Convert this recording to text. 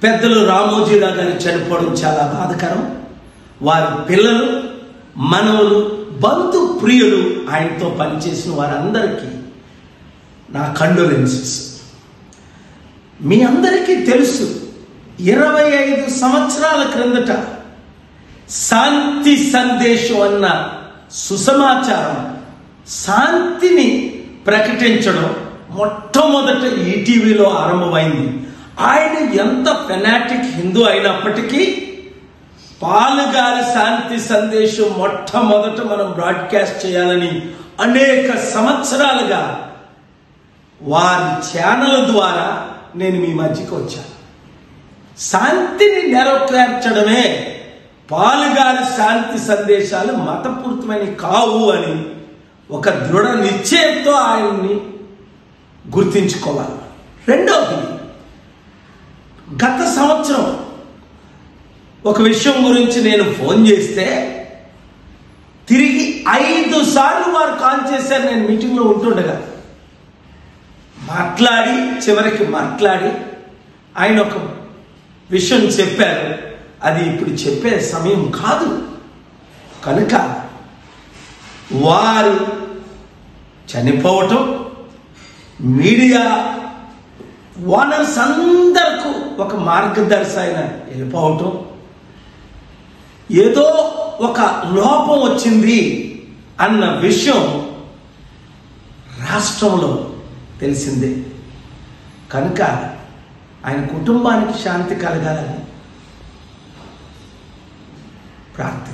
పెద్దలు రామోజీరావు గారు చనిపోవడం చాలా బాధాకరం. వారి పిల్లలు, మనవలు, బంధు ప్రియులు, ఆయనతో పనిచేసిన వారందరికీ నా కండోలెన్సెస్. మీ అందరికీ తెలుసు, 25 సంవత్సరాల క్రిందట శాంతి సందేశం అన్న సుసమాచారం, శాంతిని ప్రకటించడం మొట్టమొదట ఈటీవీలో ఆరంభమైంది. ఆయన ఎంత ఫెనాటిక్ హిందూ అయినప్పటికీ పాలుగారి శాంతి సందేశం మొట్టమొదట మనం బ్రాడ్కాస్ట్ చేయాలని అనేక సంవత్సరాలుగా వారి ఛానల్ ద్వారా నేను మీ మధ్యకి వచ్చాను. శాంతిని నెరవేర్చడమే పాలుగారి శాంతి సందేశాలు మతపూరితమైనవి కావు అని ఒక దృఢ నిశ్చయంతో ఆయన్ని గుర్తించుకోవాలి. రెండవది, గత సంవత్సరం ఒక విషయం గురించి నేను ఫోన్ చేస్తే తిరిగి 5 సార్లు వారు కాల్ చేశారు. నేను మీటింగ్లో ఉంటుండగా చివరికి మాట్లాడి ఆయన ఒక విషయం చెప్పారు. అది ఇప్పుడు చెప్పే సమయం కాదు కనుక వారు చనిపోవటం, మీడియా ఓనర్స్ అందరికీ ఒక మార్గదర్శి అయిన వెళ్ళిపోవటం, ఏదో ఒక లోపం వచ్చింది అన్న విషయం రాష్ట్రంలో తెలిసిందే. కనుక ఆయన కుటుంబానికి శాంతి కలగాలని ప్రార్థన